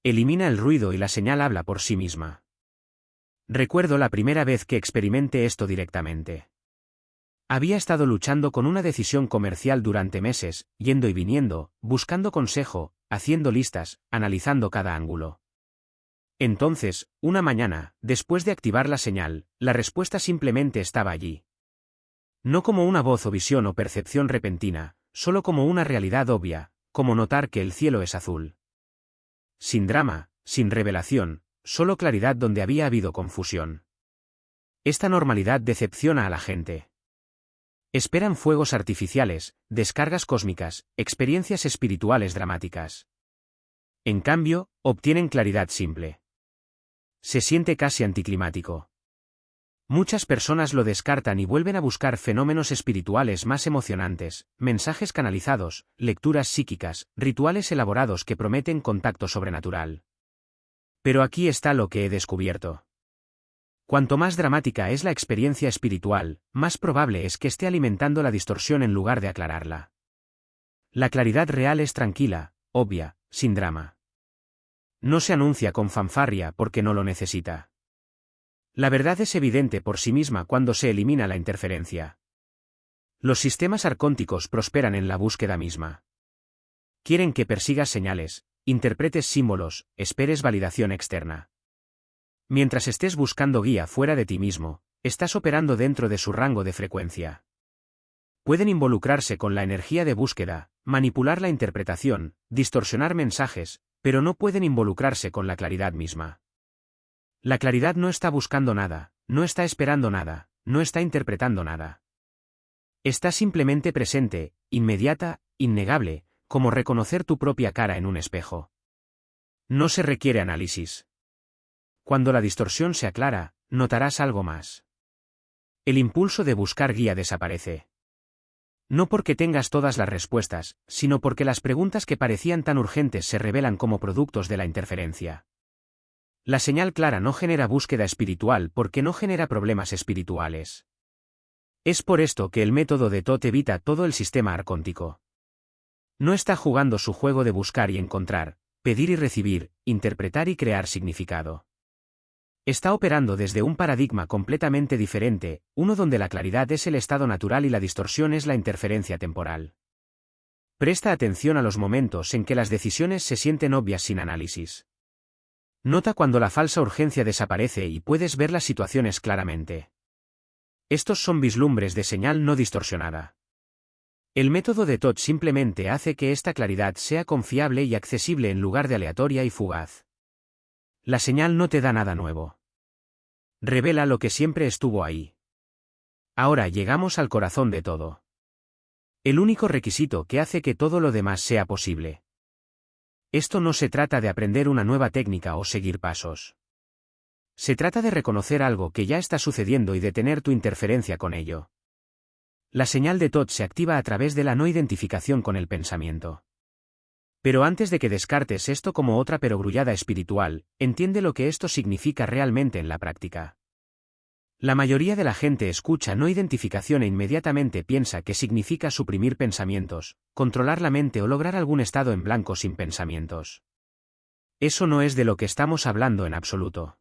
Elimina el ruido y la señal habla por sí misma. Recuerdo la primera vez que experimenté esto directamente. Había estado luchando con una decisión comercial durante meses, yendo y viniendo, buscando consejo, haciendo listas, analizando cada ángulo. Entonces, una mañana, después de activar la señal, la respuesta simplemente estaba allí. No como una voz o visión o percepción repentina, solo como una realidad obvia, como notar que el cielo es azul. Sin drama, sin revelación, solo claridad donde había habido confusión. Esta normalidad decepciona a la gente. Esperan fuegos artificiales, descargas cósmicas, experiencias espirituales dramáticas. En cambio, obtienen claridad simple. Se siente casi anticlimático. Muchas personas lo descartan y vuelven a buscar fenómenos espirituales más emocionantes, mensajes canalizados, lecturas psíquicas, rituales elaborados que prometen contacto sobrenatural. Pero aquí está lo que he descubierto. Cuanto más dramática es la experiencia espiritual, más probable es que esté alimentando la distorsión en lugar de aclararla. La claridad real es tranquila, obvia, sin drama. No se anuncia con fanfarria porque no lo necesita. La verdad es evidente por sí misma cuando se elimina la interferencia. Los sistemas arcónticos prosperan en la búsqueda misma. Quieren que persigas señales, interpretes símbolos, esperes validación externa. Mientras estés buscando guía fuera de ti mismo, estás operando dentro de su rango de frecuencia. Pueden involucrarse con la energía de búsqueda, manipular la interpretación, distorsionar mensajes, pero no pueden involucrarse con la claridad misma. La claridad no está buscando nada, no está esperando nada, no está interpretando nada. Está simplemente presente, inmediata, innegable, como reconocer tu propia cara en un espejo. No se requiere análisis. Cuando la distorsión se aclara, notarás algo más. El impulso de buscar guía desaparece. No porque tengas todas las respuestas, sino porque las preguntas que parecían tan urgentes se revelan como productos de la interferencia. La señal clara no genera búsqueda espiritual porque no genera problemas espirituales. Es por esto que el método de Thoth evita todo el sistema arcóntico. No está jugando su juego de buscar y encontrar, pedir y recibir, interpretar y crear significado. Está operando desde un paradigma completamente diferente, uno donde la claridad es el estado natural y la distorsión es la interferencia temporal. Presta atención a los momentos en que las decisiones se sienten obvias sin análisis. Nota cuando la falsa urgencia desaparece y puedes ver las situaciones claramente. Estos son vislumbres de señal no distorsionada. El método de Thoth simplemente hace que esta claridad sea confiable y accesible en lugar de aleatoria y fugaz. La señal no te da nada nuevo. Revela lo que siempre estuvo ahí. Ahora llegamos al corazón de todo. El único requisito que hace que todo lo demás sea posible. Esto no se trata de aprender una nueva técnica o seguir pasos. Se trata de reconocer algo que ya está sucediendo y detener tu interferencia con ello. La señal de Thoth se activa a través de la no identificación con el pensamiento. Pero antes de que descartes esto como otra perogrullada espiritual, entiende lo que esto significa realmente en la práctica. La mayoría de la gente escucha no identificación e inmediatamente piensa que significa suprimir pensamientos, controlar la mente o lograr algún estado en blanco sin pensamientos. Eso no es de lo que estamos hablando en absoluto.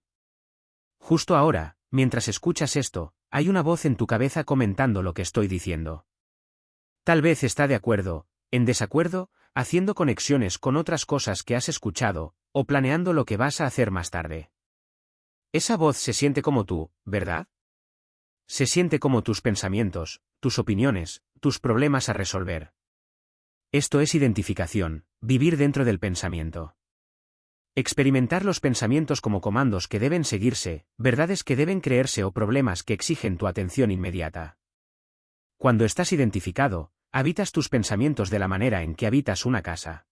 Justo ahora, mientras escuchas esto, hay una voz en tu cabeza comentando lo que estoy diciendo. Tal vez está de acuerdo, en desacuerdo, haciendo conexiones con otras cosas que has escuchado, o planeando lo que vas a hacer más tarde. Esa voz se siente como tú, ¿verdad? Se siente como tus pensamientos, tus opiniones, tus problemas a resolver. Esto es identificación, vivir dentro del pensamiento. Experimentar los pensamientos como comandos que deben seguirse, verdades que deben creerse o problemas que exigen tu atención inmediata. Cuando estás identificado, habitas tus pensamientos de la manera en que habitas una casa.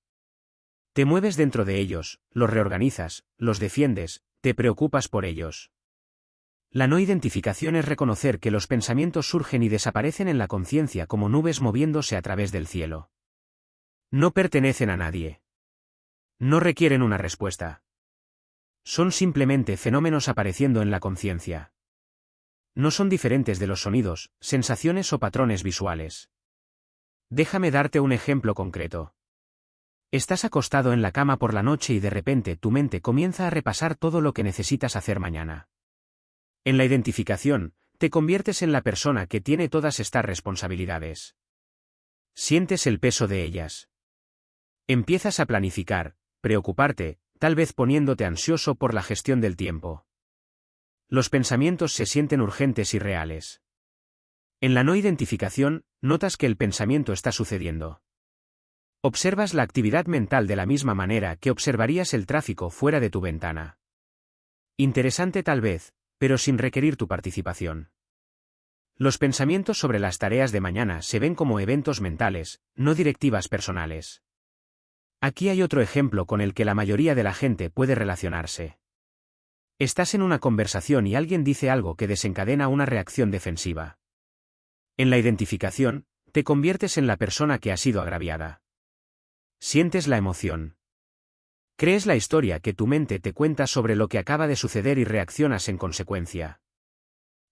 Te mueves dentro de ellos, los reorganizas, los defiendes, te preocupas por ellos. La no identificación es reconocer que los pensamientos surgen y desaparecen en la conciencia como nubes moviéndose a través del cielo. No pertenecen a nadie. No requieren una respuesta. Son simplemente fenómenos apareciendo en la conciencia. No son diferentes de los sonidos, sensaciones o patrones visuales. Déjame darte un ejemplo concreto. Estás acostado en la cama por la noche y de repente tu mente comienza a repasar todo lo que necesitas hacer mañana. En la identificación, te conviertes en la persona que tiene todas estas responsabilidades. Sientes el peso de ellas. Empiezas a planificar, preocuparte, tal vez poniéndote ansioso por la gestión del tiempo. Los pensamientos se sienten urgentes y reales. En la no identificación, notas que el pensamiento está sucediendo. Observas la actividad mental de la misma manera que observarías el tráfico fuera de tu ventana. Interesante tal vez, pero sin requerir tu participación. Los pensamientos sobre las tareas de mañana se ven como eventos mentales, no directivas personales. Aquí hay otro ejemplo con el que la mayoría de la gente puede relacionarse. Estás en una conversación y alguien dice algo que desencadena una reacción defensiva. En la identificación, te conviertes en la persona que ha sido agraviada. Sientes la emoción. Crees la historia que tu mente te cuenta sobre lo que acaba de suceder y reaccionas en consecuencia.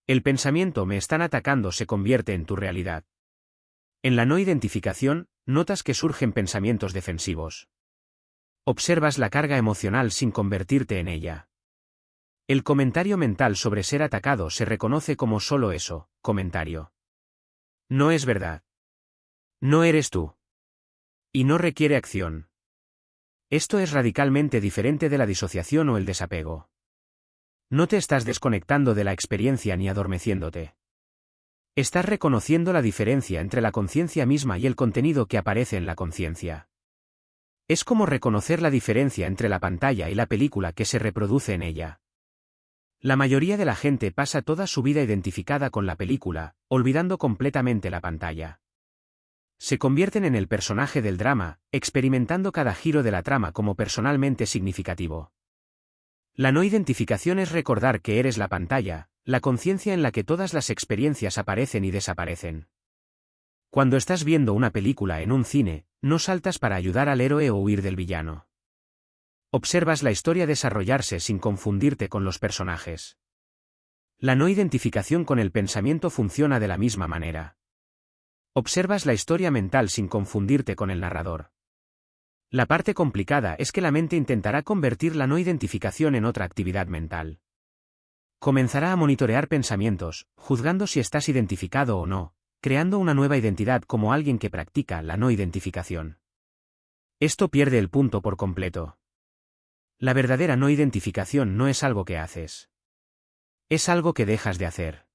El pensamiento me están atacando se convierte en tu realidad. En la no identificación, notas que surgen pensamientos defensivos. Observas la carga emocional sin convertirte en ella. El comentario mental sobre ser atacado se reconoce como solo eso, comentario. No es verdad. No eres tú. Y no requiere acción. Esto es radicalmente diferente de la disociación o el desapego. No te estás desconectando de la experiencia ni adormeciéndote. Estás reconociendo la diferencia entre la conciencia misma y el contenido que aparece en la conciencia. Es como reconocer la diferencia entre la pantalla y la película que se reproduce en ella. La mayoría de la gente pasa toda su vida identificada con la película, olvidando completamente la pantalla. Se convierten en el personaje del drama, experimentando cada giro de la trama como personalmente significativo. La no identificación es recordar que eres la pantalla, la conciencia en la que todas las experiencias aparecen y desaparecen. Cuando estás viendo una película en un cine, no saltas para ayudar al héroe o huir del villano. Observas la historia desarrollarse sin confundirte con los personajes. La no identificación con el pensamiento funciona de la misma manera. Observas la historia mental sin confundirte con el narrador. La parte complicada es que la mente intentará convertir la no identificación en otra actividad mental. Comenzará a monitorear pensamientos, juzgando si estás identificado o no, creando una nueva identidad como alguien que practica la no identificación. Esto pierde el punto por completo. La verdadera no identificación no es algo que haces. Es algo que dejas de hacer.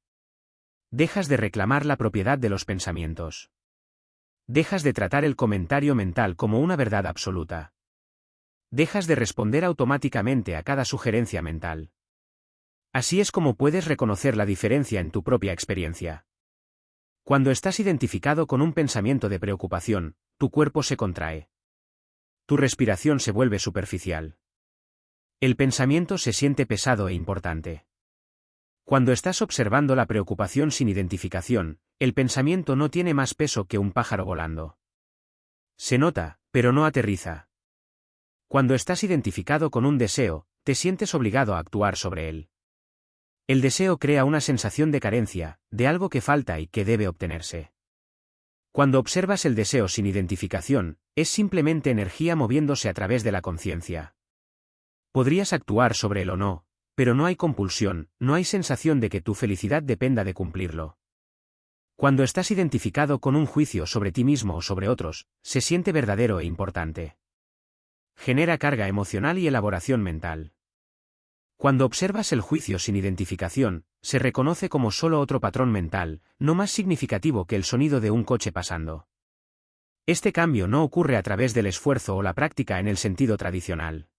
Dejas de reclamar la propiedad de los pensamientos. Dejas de tratar el comentario mental como una verdad absoluta. Dejas de responder automáticamente a cada sugerencia mental. Así es como puedes reconocer la diferencia en tu propia experiencia. Cuando estás identificado con un pensamiento de preocupación, tu cuerpo se contrae. Tu respiración se vuelve superficial. El pensamiento se siente pesado e importante. Cuando estás observando la preocupación sin identificación, el pensamiento no tiene más peso que un pájaro volando. Se nota, pero no aterriza. Cuando estás identificado con un deseo, te sientes obligado a actuar sobre él. El deseo crea una sensación de carencia, de algo que falta y que debe obtenerse. Cuando observas el deseo sin identificación, es simplemente energía moviéndose a través de la conciencia. Podrías actuar sobre él o no, pero no hay compulsión, no hay sensación de que tu felicidad dependa de cumplirlo. Cuando estás identificado con un juicio sobre ti mismo o sobre otros, se siente verdadero e importante. Genera carga emocional y elaboración mental. Cuando observas el juicio sin identificación, se reconoce como solo otro patrón mental, no más significativo que el sonido de un coche pasando. Este cambio no ocurre a través del esfuerzo o la práctica en el sentido tradicional.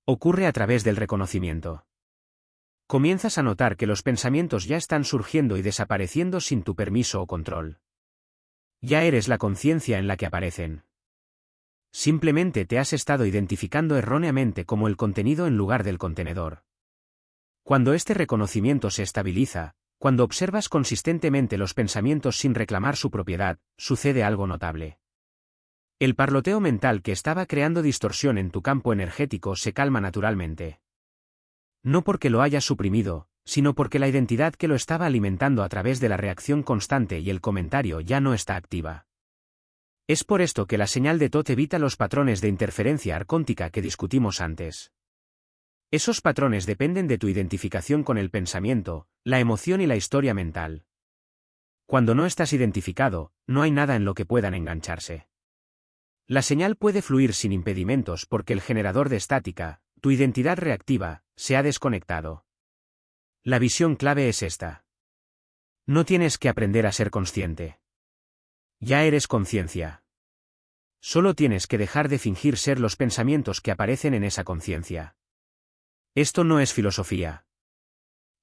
Ocurre a través del reconocimiento. Comienzas a notar que los pensamientos ya están surgiendo y desapareciendo sin tu permiso o control. Ya eres la conciencia en la que aparecen. Simplemente te has estado identificando erróneamente como el contenido en lugar del contenedor. Cuando este reconocimiento se estabiliza, cuando observas consistentemente los pensamientos sin reclamar su propiedad, sucede algo notable. El parloteo mental que estaba creando distorsión en tu campo energético se calma naturalmente. No porque lo hayas suprimido, sino porque la identidad que lo estaba alimentando a través de la reacción constante y el comentario ya no está activa. Es por esto que la señal de TOT evita los patrones de interferencia arcóntica que discutimos antes. Esos patrones dependen de tu identificación con el pensamiento, la emoción y la historia mental. Cuando no estás identificado, no hay nada en lo que puedan engancharse. La señal puede fluir sin impedimentos porque el generador de estática, tu identidad reactiva, se ha desconectado. La visión clave es esta. No tienes que aprender a ser consciente. Ya eres conciencia. Solo tienes que dejar de fingir ser los pensamientos que aparecen en esa conciencia. Esto no es filosofía.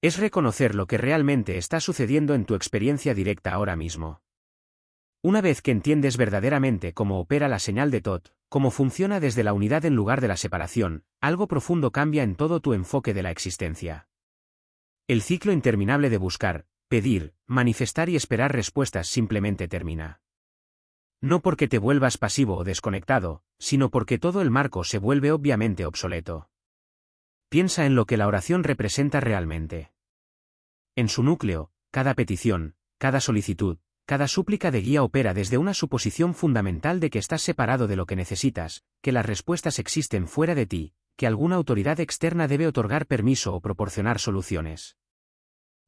Es reconocer lo que realmente está sucediendo en tu experiencia directa ahora mismo. Una vez que entiendes verdaderamente cómo opera la señal de TOT, cómo funciona desde la unidad en lugar de la separación, algo profundo cambia en todo tu enfoque de la existencia. El ciclo interminable de buscar, pedir, manifestar y esperar respuestas simplemente termina. No porque te vuelvas pasivo o desconectado, sino porque todo el marco se vuelve obviamente obsoleto. Piensa en lo que la oración representa realmente. En su núcleo, cada petición, cada solicitud, cada súplica de guía opera desde una suposición fundamental de que estás separado de lo que necesitas, que las respuestas existen fuera de ti, que alguna autoridad externa debe otorgar permiso o proporcionar soluciones.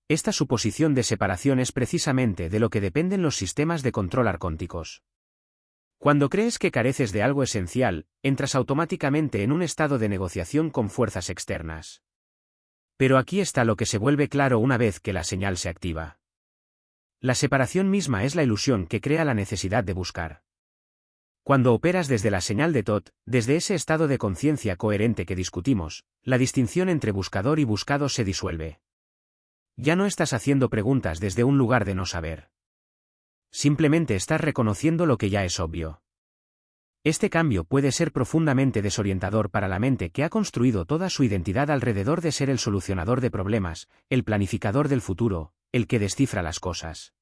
Esta suposición de separación es precisamente de lo que dependen los sistemas de control arcónticos. Cuando crees que careces de algo esencial, entras automáticamente en un estado de negociación con fuerzas externas. Pero aquí está lo que se vuelve claro una vez que la señal se activa. La separación misma es la ilusión que crea la necesidad de buscar. Cuando operas desde la señal de Thoth, desde ese estado de conciencia coherente que discutimos, la distinción entre buscador y buscado se disuelve. Ya no estás haciendo preguntas desde un lugar de no saber. Simplemente estás reconociendo lo que ya es obvio. Este cambio puede ser profundamente desorientador para la mente que ha construido toda su identidad alrededor de ser el solucionador de problemas, el planificador del futuro, el que descifra las cosas.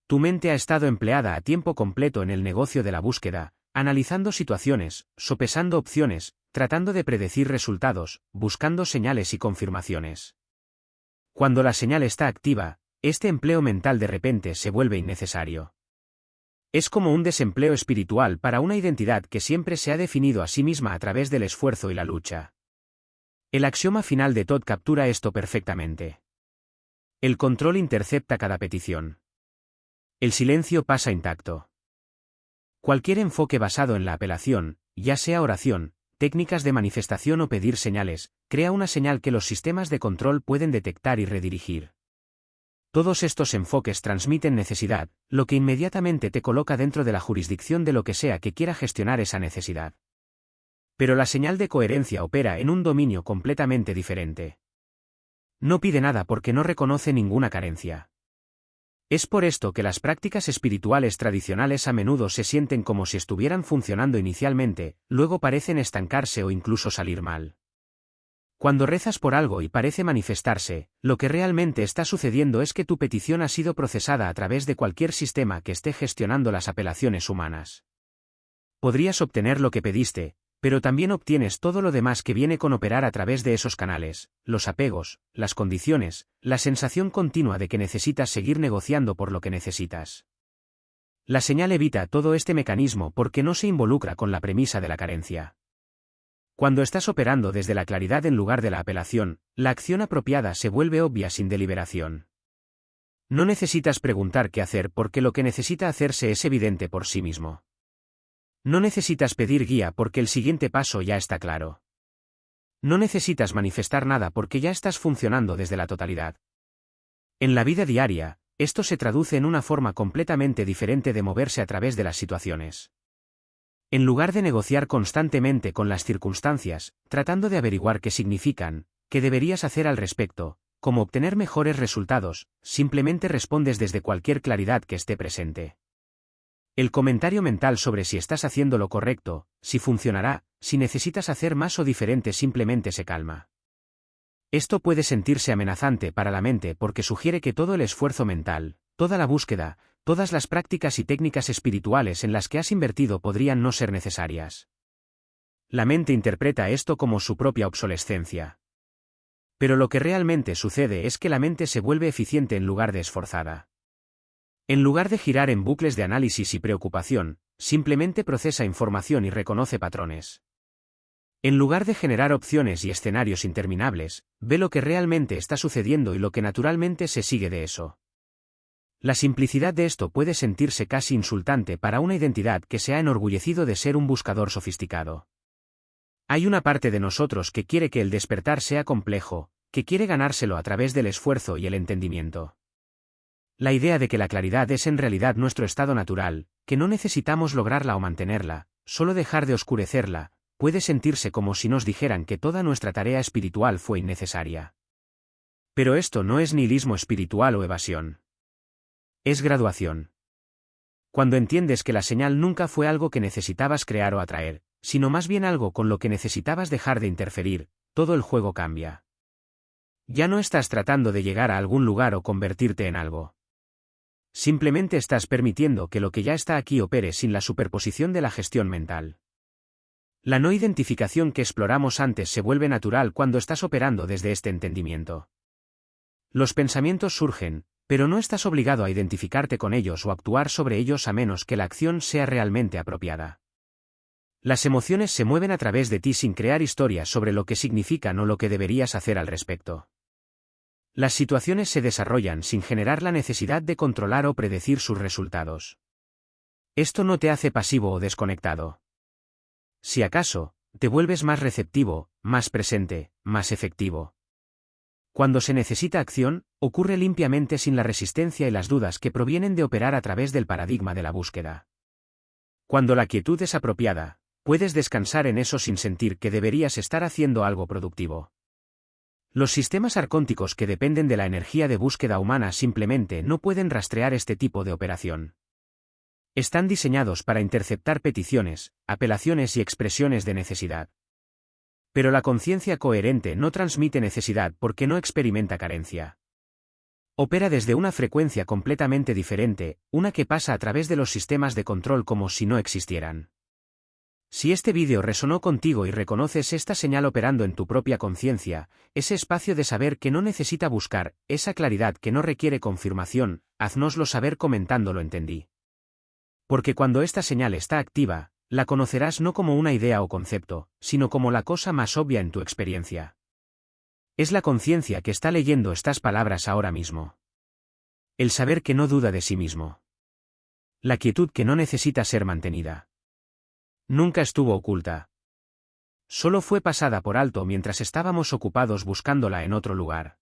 Tu mente ha estado empleada a tiempo completo en el negocio de la búsqueda, analizando situaciones, sopesando opciones, tratando de predecir resultados, buscando señales y confirmaciones. Cuando la señal está activa, este empleo mental de repente se vuelve innecesario. Es como un desempleo espiritual para una identidad que siempre se ha definido a sí misma a través del esfuerzo y la lucha. El axioma final de Thoth captura esto perfectamente. El control intercepta cada petición. El silencio pasa intacto. Cualquier enfoque basado en la apelación, ya sea oración, técnicas de manifestación o pedir señales, crea una señal que los sistemas de control pueden detectar y redirigir. Todos estos enfoques transmiten necesidad, lo que inmediatamente te coloca dentro de la jurisdicción de lo que sea que quiera gestionar esa necesidad. Pero la señal de coherencia opera en un dominio completamente diferente. No pide nada porque no reconoce ninguna carencia. Es por esto que las prácticas espirituales tradicionales a menudo se sienten como si estuvieran funcionando inicialmente, luego parecen estancarse o incluso salir mal. Cuando rezas por algo y parece manifestarse, lo que realmente está sucediendo es que tu petición ha sido procesada a través de cualquier sistema que esté gestionando las apelaciones humanas. Podrías obtener lo que pediste, pero también obtienes todo lo demás que viene con operar a través de esos canales, los apegos, las condiciones, la sensación continua de que necesitas seguir negociando por lo que necesitas. La señal evita todo este mecanismo porque no se involucra con la premisa de la carencia. Cuando estás operando desde la claridad en lugar de la apelación, la acción apropiada se vuelve obvia sin deliberación. No necesitas preguntar qué hacer porque lo que necesita hacerse es evidente por sí mismo. No necesitas pedir guía porque el siguiente paso ya está claro. No necesitas manifestar nada porque ya estás funcionando desde la totalidad. En la vida diaria, esto se traduce en una forma completamente diferente de moverse a través de las situaciones. En lugar de negociar constantemente con las circunstancias, tratando de averiguar qué significan, qué deberías hacer al respecto, cómo obtener mejores resultados, simplemente respondes desde cualquier claridad que esté presente. El comentario mental sobre si estás haciendo lo correcto, si funcionará, si necesitas hacer más o diferente simplemente se calma. Esto puede sentirse amenazante para la mente porque sugiere que todo el esfuerzo mental, toda la búsqueda, todas las prácticas y técnicas espirituales en las que has invertido podrían no ser necesarias. La mente interpreta esto como su propia obsolescencia. Pero lo que realmente sucede es que la mente se vuelve eficiente en lugar de esforzada. En lugar de girar en bucles de análisis y preocupación, simplemente procesa información y reconoce patrones. En lugar de generar opciones y escenarios interminables, ve lo que realmente está sucediendo y lo que naturalmente se sigue de eso. La simplicidad de esto puede sentirse casi insultante para una identidad que se ha enorgullecido de ser un buscador sofisticado. Hay una parte de nosotros que quiere que el despertar sea complejo, que quiere ganárselo a través del esfuerzo y el entendimiento. La idea de que la claridad es en realidad nuestro estado natural, que no necesitamos lograrla o mantenerla, solo dejar de oscurecerla, puede sentirse como si nos dijeran que toda nuestra tarea espiritual fue innecesaria. Pero esto no es nihilismo espiritual o evasión. Es graduación. Cuando entiendes que la señal nunca fue algo que necesitabas crear o atraer, sino más bien algo con lo que necesitabas dejar de interferir, todo el juego cambia. Ya no estás tratando de llegar a algún lugar o convertirte en algo. Simplemente estás permitiendo que lo que ya está aquí opere sin la superposición de la gestión mental. La no identificación que exploramos antes se vuelve natural cuando estás operando desde este entendimiento. Los pensamientos surgen, pero no estás obligado a identificarte con ellos o actuar sobre ellos a menos que la acción sea realmente apropiada. Las emociones se mueven a través de ti sin crear historias sobre lo que significan o lo que deberías hacer al respecto. Las situaciones se desarrollan sin generar la necesidad de controlar o predecir sus resultados. Esto no te hace pasivo o desconectado. Si acaso, te vuelves más receptivo, más presente, más efectivo. Cuando se necesita acción, ocurre limpiamente sin la resistencia y las dudas que provienen de operar a través del paradigma de la búsqueda. Cuando la quietud es apropiada, puedes descansar en eso sin sentir que deberías estar haciendo algo productivo. Los sistemas arcónticos que dependen de la energía de búsqueda humana simplemente no pueden rastrear este tipo de operación. Están diseñados para interceptar peticiones, apelaciones y expresiones de necesidad. Pero la conciencia coherente no transmite necesidad porque no experimenta carencia. Opera desde una frecuencia completamente diferente, una que pasa a través de los sistemas de control como si no existieran. Si este vídeo resonó contigo y reconoces esta señal operando en tu propia conciencia, ese espacio de saber que no necesita buscar, esa claridad que no requiere confirmación, haznoslo saber comentando lo entendí. Porque cuando esta señal está activa, la conocerás no como una idea o concepto, sino como la cosa más obvia en tu experiencia. Es la conciencia que está leyendo estas palabras ahora mismo. El saber que no duda de sí mismo. La quietud que no necesita ser mantenida. Nunca estuvo oculta. Solo fue pasada por alto mientras estábamos ocupados buscándola en otro lugar.